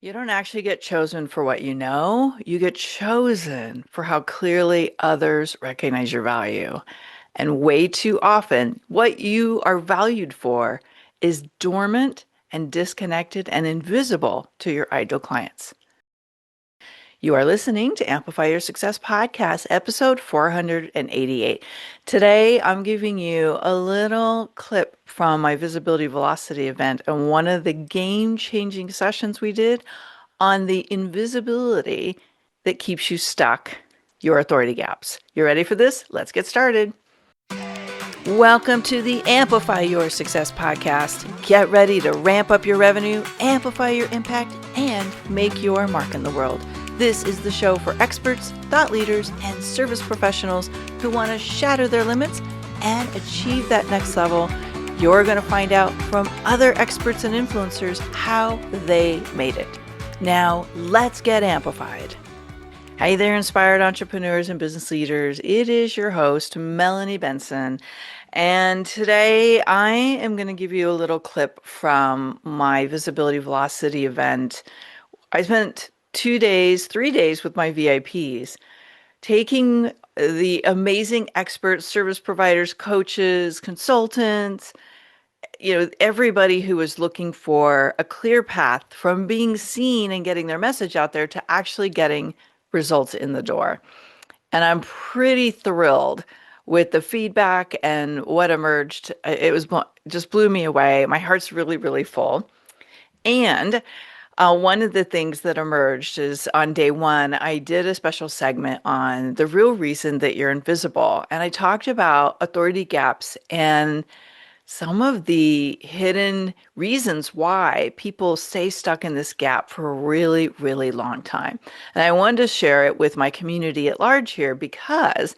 You don't actually get chosen for what you know. You get chosen for how clearly others recognize your value. And way too often, what you are valued for is dormant and disconnected and invisible to your ideal clients. You are listening to Amplify Your Success Podcast, episode 488. Today, I'm giving you a little clip from my Visibility Velocity event and one of the game-changing sessions we did on the invisibility that keeps you stuck, your authority gaps. You ready for this? Let's get started. Welcome to the Amplify Your Success Podcast. Get ready to ramp up your revenue, amplify your impact, and make your mark in the world. This is the show for experts, thought leaders, and service professionals who want to shatter their limits and achieve that next level. You're going to find out from other experts and influencers how they made it. Now, let's get amplified. Hey there, inspired entrepreneurs and business leaders. It is your host, Melanie Benson. And today I am going to give you a little clip from my Visibility Velocity event. I spent 3 days with my VIPs, taking the amazing experts, service providers, coaches, consultants, everybody who was looking for a clear path from being seen and getting their message out there to actually getting results in the door. And I'm pretty thrilled with the feedback and what emerged. It was just blew me away. My heart's really, really full. And one of the things that emerged is on day one, I did a special segment on the real reason that you're invisible. And I talked about authority gaps and some of the hidden reasons why people stay stuck in this gap for a really, really long time. And I wanted to share it with my community at large here because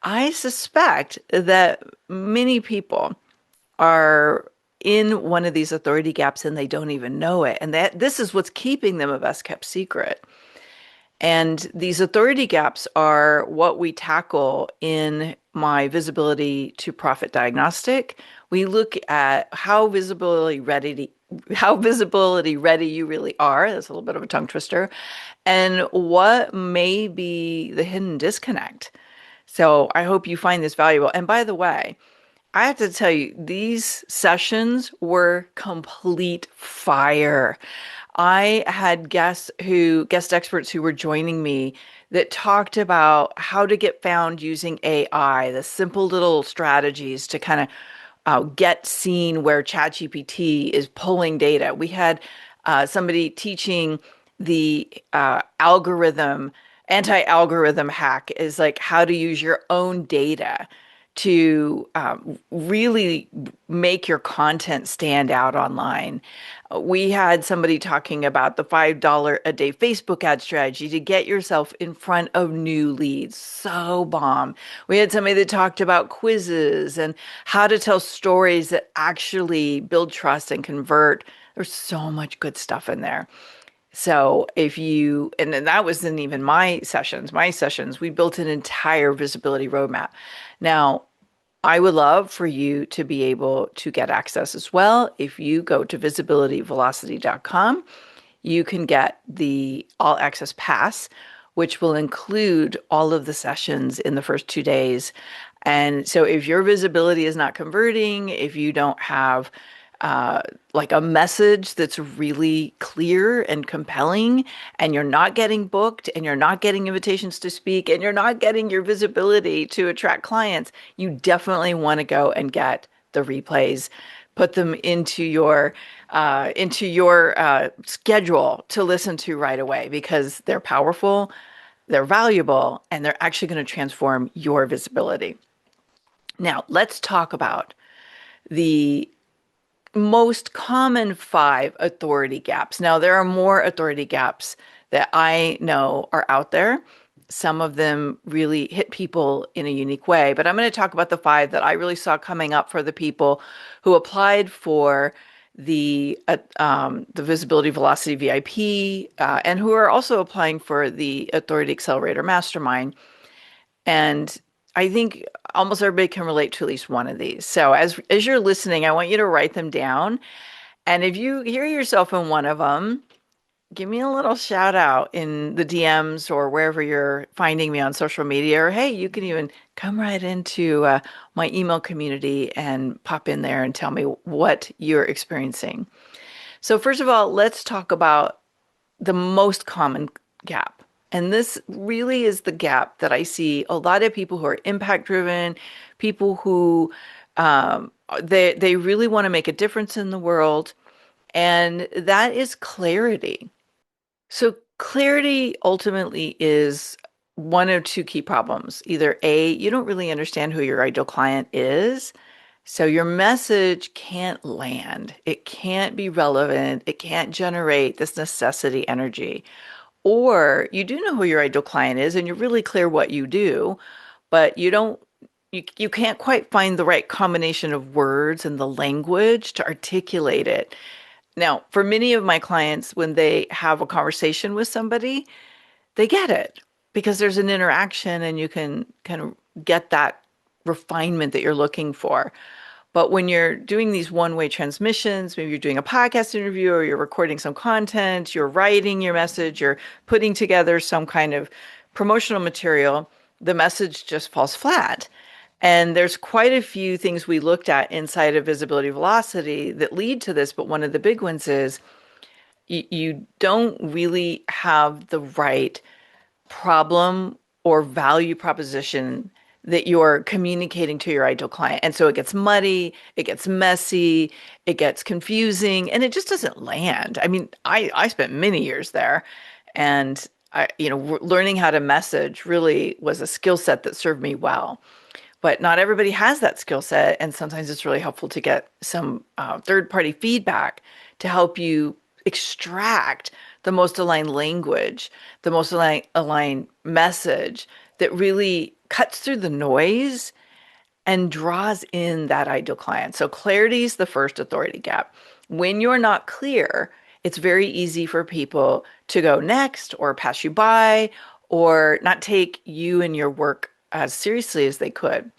I suspect that many people are in one of these authority gaps and they don't even know it. And that this is what's keeping them a best kept secret. And these authority gaps are what we tackle in my visibility to profit diagnostic. We look at how visibility ready you really are. That's a little bit of a tongue twister. And what may be the hidden disconnect. So I hope you find this valuable. And by the way, I have to tell you, these sessions were complete fire. I had guest experts who were joining me that talked about how to get found using AI, the simple little strategies to kind of get seen where ChatGPT is pulling data. We had somebody teaching the anti-algorithm hack is like how to use your own data to really make your content stand out online. We had somebody talking about the $5 a day Facebook ad strategy to get yourself in front of new leads. So bomb. We had somebody that talked about quizzes and how to tell stories that actually build trust and convert. There's so much good stuff in there. So and then that wasn't even my sessions, we built an entire visibility roadmap. Now, I would love for you to be able to get access as well. If you go to visibilityvelocity.com, you can get the all access pass, which will include all of the sessions in the first 2 days. And so if your visibility is not converting, if you don't have like a message that's really clear and compelling, and you're not getting booked, and you're not getting invitations to speak, and you're not getting your visibility to attract clients, you definitely want to go and get the replays, put them into your schedule to listen to right away because they're powerful, they're valuable, and they're actually going to transform your visibility. Now, let's talk about the most common 5 authority gaps. Now, there are more authority gaps that I know are out there. Some of them really hit people in a unique way, but I'm going to talk about the 5 that I really saw coming up for the people who applied for the Visibility Velocity VIP and who are also applying for the Authority Accelerator Mastermind. And I think almost everybody can relate to at least one of these. So as you're listening, I want you to write them down. And if you hear yourself in one of them, give me a little shout out in the DMs or wherever you're finding me on social media. Or hey, you can even come right into my email community and pop in there and tell me what you're experiencing. So, first of all, let's talk about the most common gap. And this really is the gap that I see a lot of people who are impact driven, people who they really want to make a difference in the world, and that is clarity. So clarity ultimately is one of two key problems. Either A, you don't really understand who your ideal client is, so your message can't land. It can't be relevant. It can't generate this necessity energy. Or you do know who your ideal client is and you're really clear what you do, but you can't quite find the right combination of words and the language to articulate it. Now, for many of my clients, when they have a conversation with somebody, they get it because there's an interaction and you can kind of get that refinement that you're looking for. But when you're doing these one-way transmissions, maybe you're doing a podcast interview or you're recording some content, you're writing your message, you're putting together some kind of promotional material, the message just falls flat. And there's quite a few things we looked at inside of visibility velocity that lead to this, but one of the big ones is you don't really have the right problem or value proposition that you're communicating to your ideal client. And so it gets muddy, it gets messy, it gets confusing, and it just doesn't land. I mean, I spent many years there, and learning how to message really was a skill set that served me well. But not everybody has that skill set, and sometimes it's really helpful to get some third-party feedback to help you extract the most aligned language, the most aligned message that really cuts through the noise and draws in that ideal client. So clarity is the first authority gap. When you're not clear, it's very easy for people to go next or pass you by or not take you and your work as seriously as they could.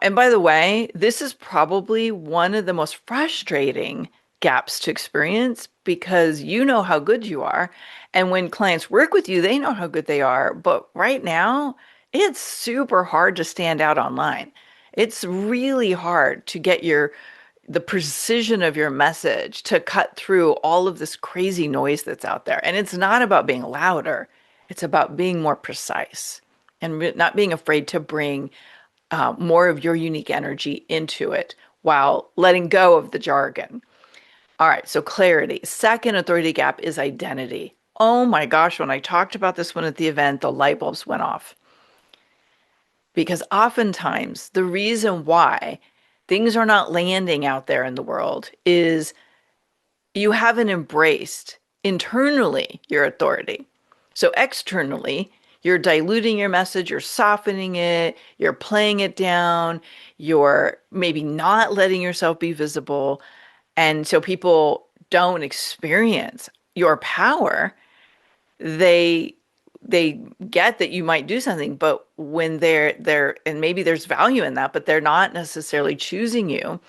And by the way, this is probably one of the most frustrating gaps to experience because you know how good you are. And when clients work with you, they know how good they are. But right now, it's super hard to stand out online. It's really hard to get the precision of your message to cut through all of this crazy noise that's out there. And it's not about being louder, it's about being more precise and not being afraid to bring more of your unique energy into it while letting go of the jargon. All right, so clarity. Second authority gap is identity. Oh my gosh, when I talked about this one at the event, the light bulbs went off. Because oftentimes the reason why things are not landing out there in the world is you haven't embraced internally your authority. So externally, you're diluting your message, you're softening it, you're playing it down, you're maybe not letting yourself be visible. And so people don't experience your power. They they get that you might do something, but when they're and maybe there's value in that, but they're not necessarily choosing you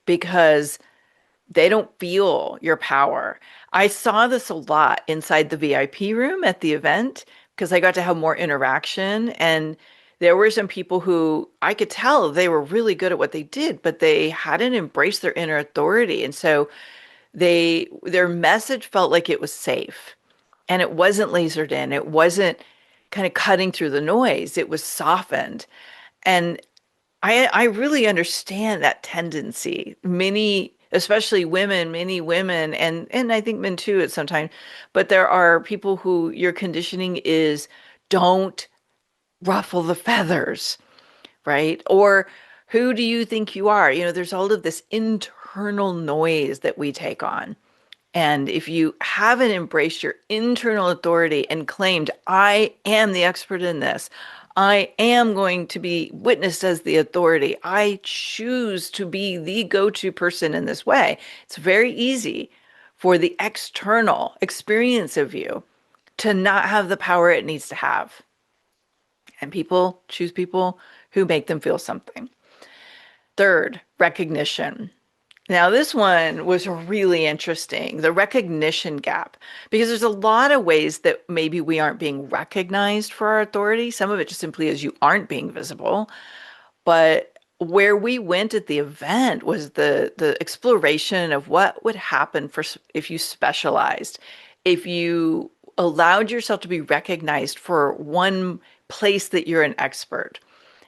because they don't feel your power. I saw this a lot inside the VIP room at the event because I got to have more interaction. And there were some people who I could tell they were really good at what they did, but they hadn't embraced their inner authority. And so their message felt like it was safe and it wasn't lasered in. It wasn't kind of cutting through the noise. It was softened. And I really understand that tendency. Many, especially women, many women, and I think men too at some time, but there are people who your conditioning is don't ruffle the feathers, right? Or who do you think you are? There's all of this internal noise that we take on. And if you haven't embraced your internal authority and claimed, I am the expert in this, I am going to be witnessed as the authority, I choose to be the go to person in this way, it's very easy for the external experience of you to not have the power it needs to have. And people choose people who make them feel something. Third, recognition. Now, this one was really interesting, the recognition gap, because there's a lot of ways that maybe we aren't being recognized for our authority. Some of it just simply is you aren't being visible. But where we went at the event was the exploration of what would happen if you specialized, if you allowed yourself to be recognized for one place that you're an expert.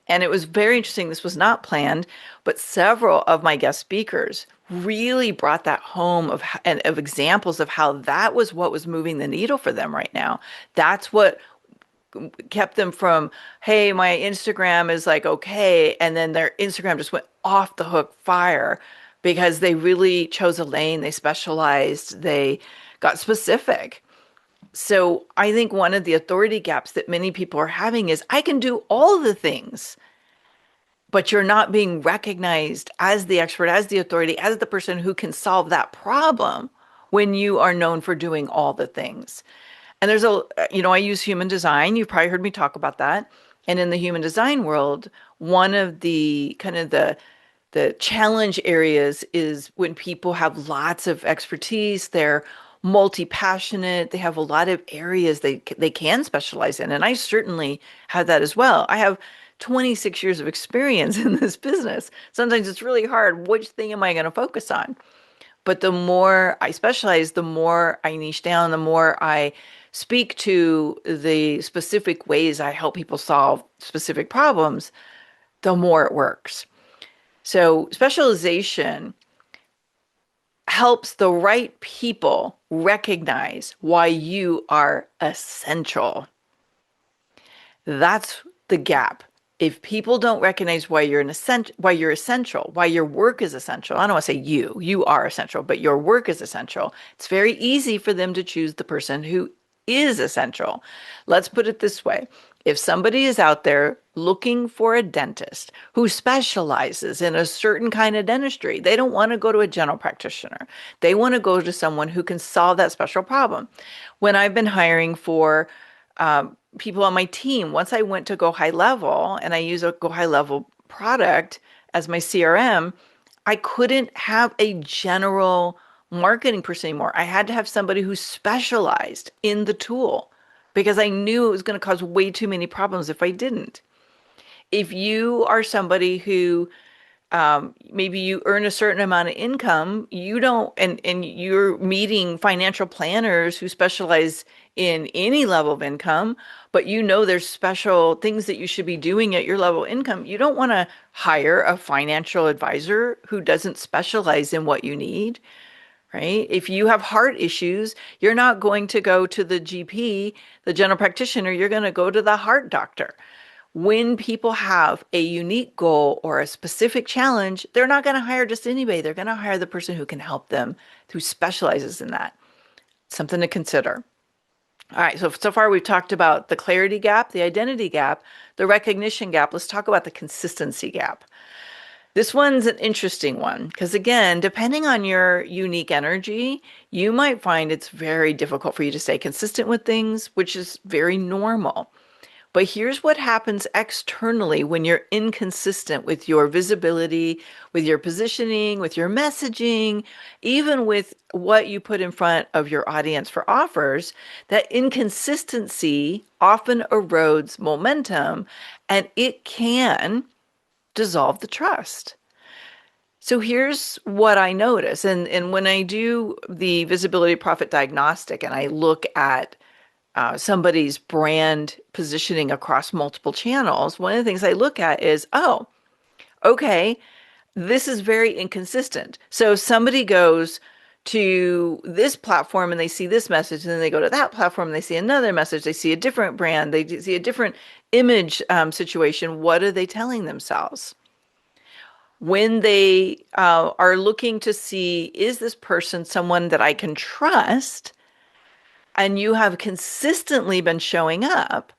And it was very interesting. This was not planned, but several of my guest speakers really brought that home and of examples of how that was what was moving the needle for them right now. That's what kept them from, hey, my Instagram is like okay, and then their Instagram just went off the hook fire because they really chose a lane, they specialized, they got specific. So I think one of the authority gaps that many people are having is I can do all the things, but you're not being recognized as the expert, as the authority, as the person who can solve that problem when you are known for doing all the things. And I use human design. You've probably heard me talk about that. And in the human design world, one of the kind of the challenge areas is when people have lots of expertise, they're multi-passionate, they have a lot of areas they can specialize in. And I certainly have that as well. I have 26 years of experience in this business. Sometimes it's really hard. Which thing am I going to focus on? But the more I specialize, the more I niche down, the more I speak to the specific ways I help people solve specific problems, the more it works. So specialization helps the right people recognize why you are essential. That's the gap. If people don't recognize why you're why you're essential, why your work is essential, I don't want to say you are essential, but your work is essential. It's very easy for them to choose the person who is essential. Let's put it this way. If somebody is out there looking for a dentist who specializes in a certain kind of dentistry, they don't want to go to a general practitioner. They want to go to someone who can solve that special problem. When I've been hiring for people on my team, once I went to Go High Level and I use a Go High Level product as my CRM, I couldn't have a general marketing person anymore. I had to have somebody who specialized in the tool because I knew it was going to cause way too many problems if I didn't. If you are somebody who maybe you earn a certain amount of income, you don't, and you're meeting financial planners who specialize in any level of income, but you know there's special things that you should be doing at your level of income. You don't want to hire a financial advisor who doesn't specialize in what you need, right? If you have heart issues, you're not going to go to the GP, the general practitioner, you're going to go to the heart doctor. When people have a unique goal or a specific challenge, they're not going to hire just anybody. They're going to hire the person who can help them, who specializes in that. Something to consider. All right, so far we've talked about the clarity gap, the identity gap, the recognition gap. Let's talk about the consistency gap. This one's an interesting one because, again, depending on your unique energy, you might find it's very difficult for you to stay consistent with things, which is very normal. But here's what happens externally when you're inconsistent with your visibility, with your positioning, with your messaging, even with what you put in front of your audience for offers. That inconsistency often erodes momentum and it can dissolve the trust. So here's what I notice. And when I do the visibility profit diagnostic and I look at somebody's brand positioning across multiple channels, one of the things I look at is, oh, okay, this is very inconsistent. So somebody goes to this platform and they see this message, and then they go to that platform and they see another message. They see a different brand, they see a different image situation. What are they telling themselves? When they are looking to see, is this person someone that I can trust? And you have consistently been showing up,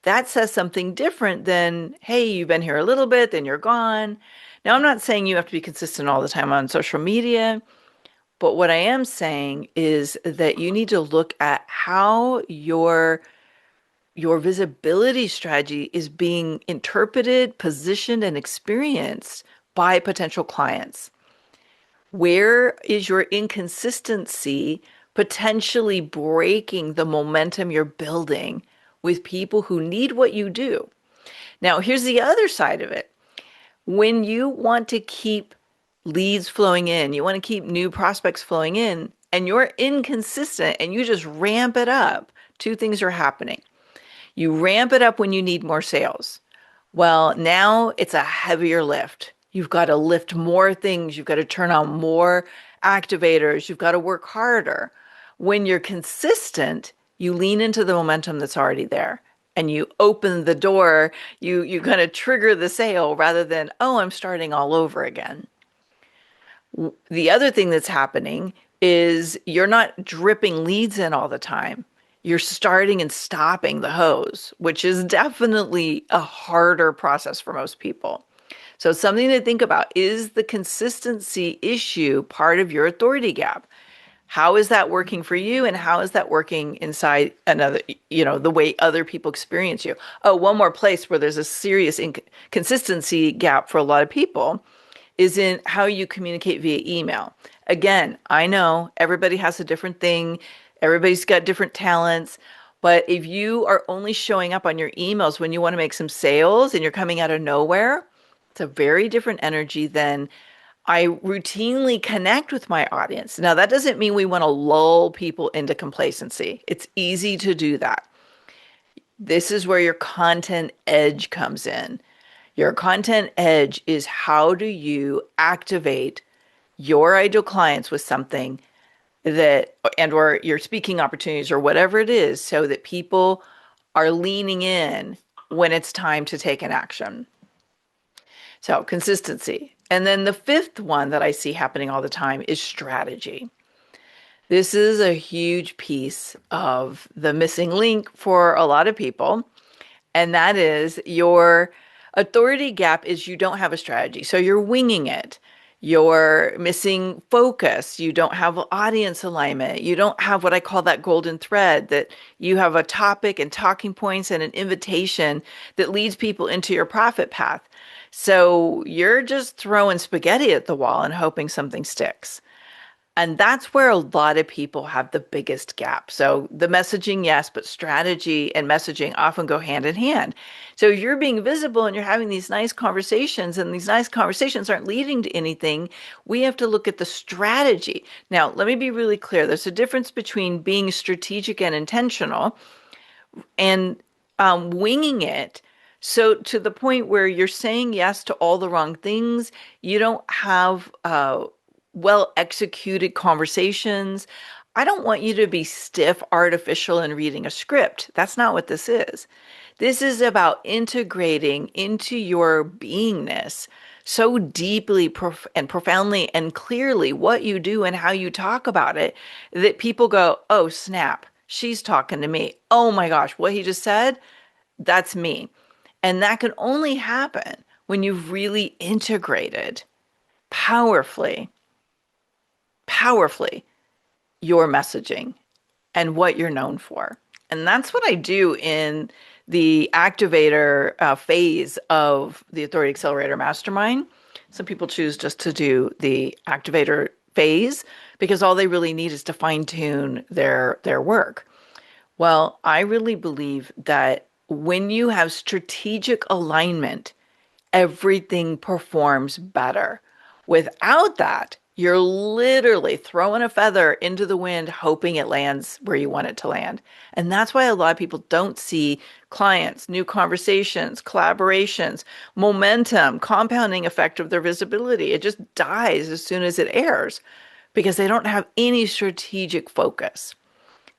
that says something different than, hey, you've been here a little bit, then you're gone. Now, I'm not saying you have to be consistent all the time on social media, but what I am saying is that you need to look at how your visibility strategy is being interpreted, positioned, and experienced by potential clients. Where is your inconsistency potentially breaking the momentum you're building with people who need what you do? Now, here's the other side of it. When you want to keep leads flowing in, you want to keep new prospects flowing in, and you're inconsistent and you just ramp it up, two things are happening. You ramp it up when you need more sales. Well, now it's a heavier lift. You've got to lift more things. You've got to turn on more activators. You've got to work harder. When you're consistent, you lean into the momentum that's already there and you open the door. You kind of trigger the sale rather than, oh, I'm starting all over again. The other thing that's happening is you're not dripping leads in all the time. You're starting and stopping the hose, which is definitely a harder process for most people. So, something to think about, is the consistency issue part of your authority gap? How is that working for you? And how is that working inside another, the way other people experience you? Oh, one more place where there's a serious inconsistency gap for a lot of people is in how you communicate via email. Again, I know everybody has a different thing, everybody's got different talents, but if you are only showing up on your emails when you want to make some sales and you're coming out of nowhere, it's a very different energy than I routinely connect with my audience. Now, that doesn't mean we want to lull people into complacency. It's easy to do that. This is where your content edge comes in. Your content edge is how do you activate your ideal clients with something that, and or your speaking opportunities or whatever it is, so that people are leaning in when it's time to take an action. So consistency. And then the fifth one that I see happening all the time is strategy. This is a huge piece of the missing link for a lot of people. And that is your authority gap is you don't have a strategy. So you're winging it. You're missing focus. You don't have audience alignment. You don't have what I call that golden thread, that you have a topic and talking points and an invitation that leads people into your profit path. So you're just throwing spaghetti at the wall and hoping something sticks. And that's where a lot of people have the biggest gap. So the messaging, yes, but strategy and messaging often go hand in hand. So if you're being visible and you're having these nice conversations and these nice conversations aren't leading to anything, we have to look at the strategy. Now, let me be really clear. There's a difference between being strategic and intentional and winging it. So to the point where you're saying yes to all the wrong things, you don't have well executed conversations. I don't want you to be stiff, artificial, and reading a script. That's not what this is. This is about integrating into your beingness so deeply and profoundly and clearly what you do and how you talk about it that people go, oh, snap, she's talking to me. Oh my gosh, what he just said, that's me. And that can only happen when you've really integrated powerfully your messaging and what you're known for. And that's what I do in the activator phase of the Authority Accelerator Mastermind. Some people choose just to do the activator phase because all they really need is to fine tune their work. Well, I really believe that when you have strategic alignment, everything performs better. Without that, you're literally throwing a feather into the wind, hoping it lands where you want it to land. And that's why a lot of people don't see clients, new conversations, collaborations, momentum, compounding effect of their visibility. It just dies as soon as it airs because they don't have any strategic focus.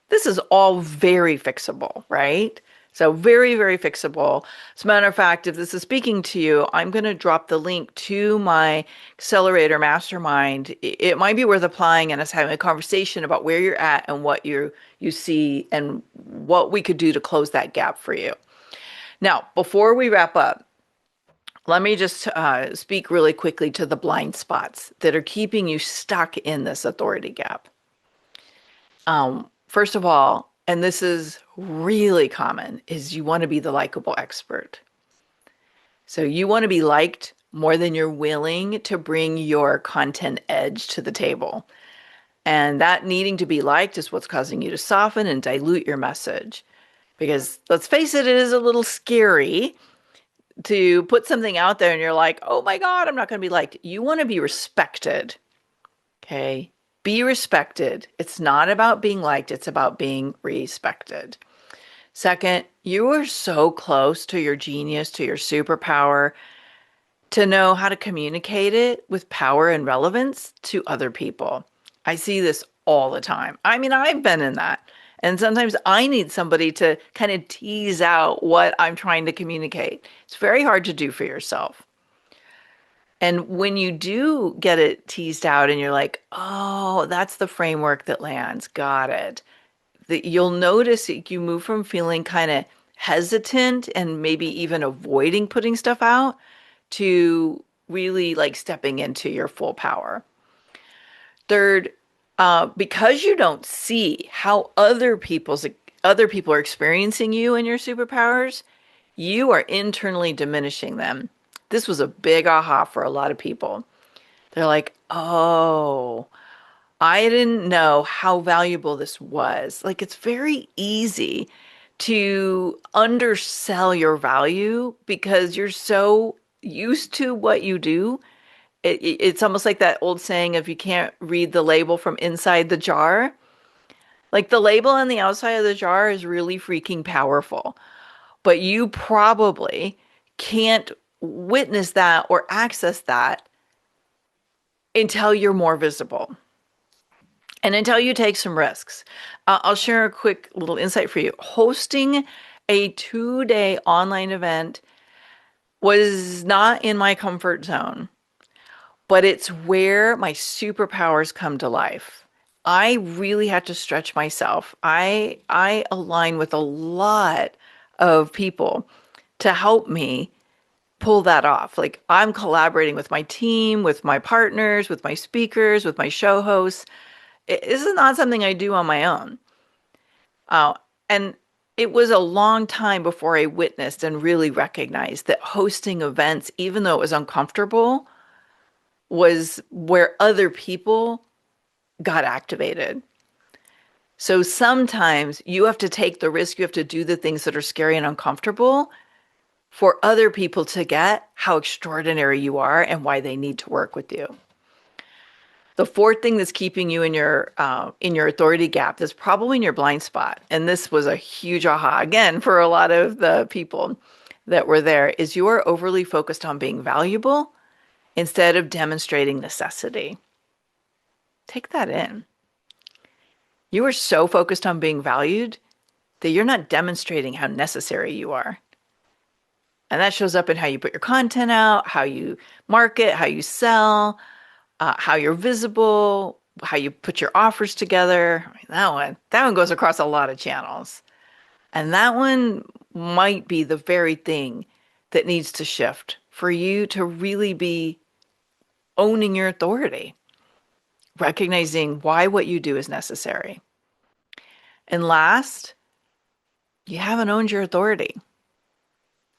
This is all very fixable, right? So very, very fixable. As a matter of fact, if this is speaking to you, I'm going to drop the link to my Accelerator Mastermind. It might be worth applying and us having a conversation about where you're at and what you see and what we could do to close that gap for you. Now, before we wrap up, let me just speak really quickly to the blind spots that are keeping you stuck in this authority gap. First of all, and this is really common, is you want to be the likable expert. So you want to be liked more than you're willing to bring your content edge to the table. And that needing to be liked is what's causing you to soften and dilute your message. Because let's face it, it is a little scary to put something out there and you're like, oh my God, I'm not going to be liked. You want to be respected. Okay. Be respected. It's not about being liked, it's about being respected. Second, you are so close to your genius, to your superpower, to know how to communicate it with power and relevance to other people. I see this all the time. I mean, I've been in that. And sometimes I need somebody to kind of tease out what I'm trying to communicate. It's very hard to do for yourself. And when you do get it teased out and you're like, oh, that's the framework that lands, got it. That you'll notice that you move from feeling kind of hesitant and maybe even avoiding putting stuff out to really like stepping into your full power. Third, because you don't see how other people are experiencing you and your superpowers, you are internally diminishing them. This was a big aha for a lot of people. They're like, oh, I didn't know how valuable this was. Like, it's very easy to undersell your value because you're so used to what you do. It's almost like that old saying of you can't read the label from inside the jar. Like, the label on the outside of the jar is really freaking powerful, but you probably can't witness that or access that until you're more visible. And until you take some risks. I'll share a quick little insight for you. Hosting a 2-day online event was not in my comfort zone, but it's where my superpowers come to life. I really had to stretch myself. I align with a lot of people to help me pull that off. Like, I'm collaborating with my team, with my partners, with my speakers, with my show hosts. This is not something I do on my own. And it was a long time before I witnessed and really recognized that hosting events, even though it was uncomfortable, was where other people got activated. So sometimes you have to take the risk, you have to do the things that are scary and uncomfortable for other people to get how extraordinary you are and why they need to work with you. The fourth thing that's keeping you in your authority gap is probably in your blind spot. And this was a huge aha again for a lot of the people that were there, is you are overly focused on being valuable instead of demonstrating necessity. Take that in. You are so focused on being valued that you're not demonstrating how necessary you are. And that shows up in how you put your content out, how you market, how you sell, how you're visible, how you put your offers together. I mean, that one goes across a lot of channels. And that one might be the very thing that needs to shift for you to really be owning your authority, recognizing why what you do is necessary. And last, you haven't owned your authority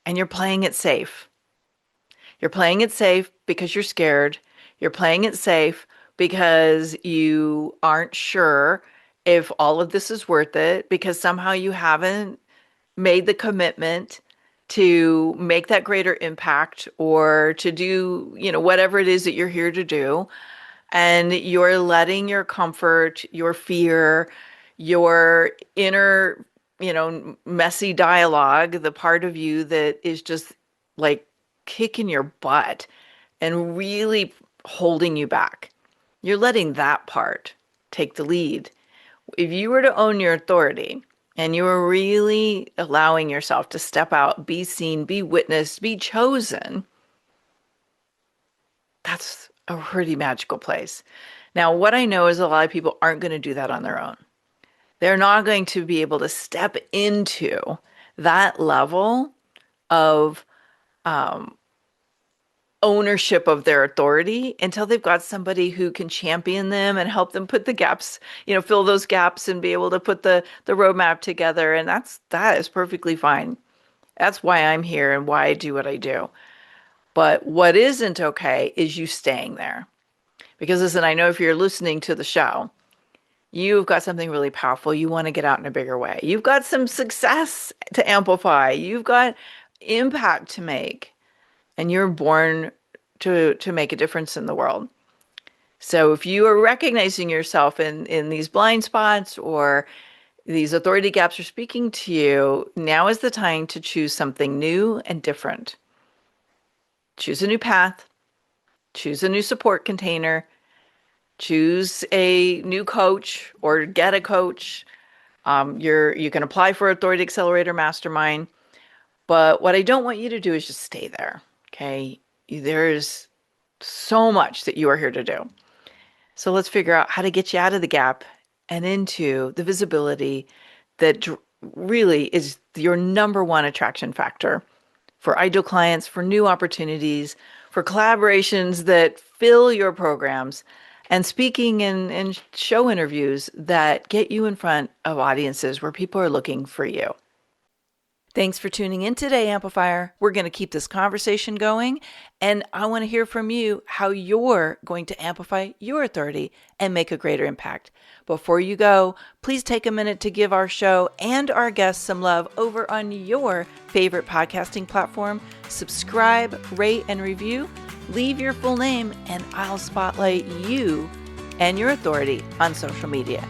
and you're playing it safe. You're playing it safe because you're scared. You're playing it safe because you aren't sure if all of this is worth it, because somehow you haven't made the commitment to make that greater impact or to do, whatever it is that you're here to do. And you're letting your comfort, your fear, your inner, messy dialogue, the part of you that is just like kicking your butt and really holding you back. You're letting that part take the lead. If you were to own your authority and you were really allowing yourself to step out, be seen, be witnessed, be chosen, that's a pretty magical place. Now, what I know is a lot of people aren't going to do that on their own. They're not going to be able to step into that level of ownership of their authority until they've got somebody who can champion them and help them put the gaps, fill those gaps and be able to put the roadmap together. And that is perfectly fine. That's why I'm here and why I do what I do. But what isn't okay is you staying there. Because listen, I know if you're listening to the show, you've got something really powerful. You want to get out in a bigger way. You've got some success to amplify. You've got impact to make. And you're born to make a difference in the world. So if you are recognizing yourself in these blind spots or these authority gaps are speaking to you, now is the time to choose something new and different. Choose a new path, choose a new support container, choose a new coach or get a coach. You can apply for Authority Accelerator Mastermind. But what I don't want you to do is just stay there. Okay. There's so much that you are here to do. So let's figure out how to get you out of the gap and into the visibility that really is your number one attraction factor for ideal clients, for new opportunities, for collaborations that fill your programs, and speaking in show interviews that get you in front of audiences where people are looking for you. Thanks for tuning in today, Amplifier. We're going to keep this conversation going, and I want to hear from you how you're going to amplify your authority and make a greater impact. Before you go, please take a minute to give our show and our guests some love over on your favorite podcasting platform. Subscribe, rate, and review. Leave your full name, and I'll spotlight you and your authority on social media.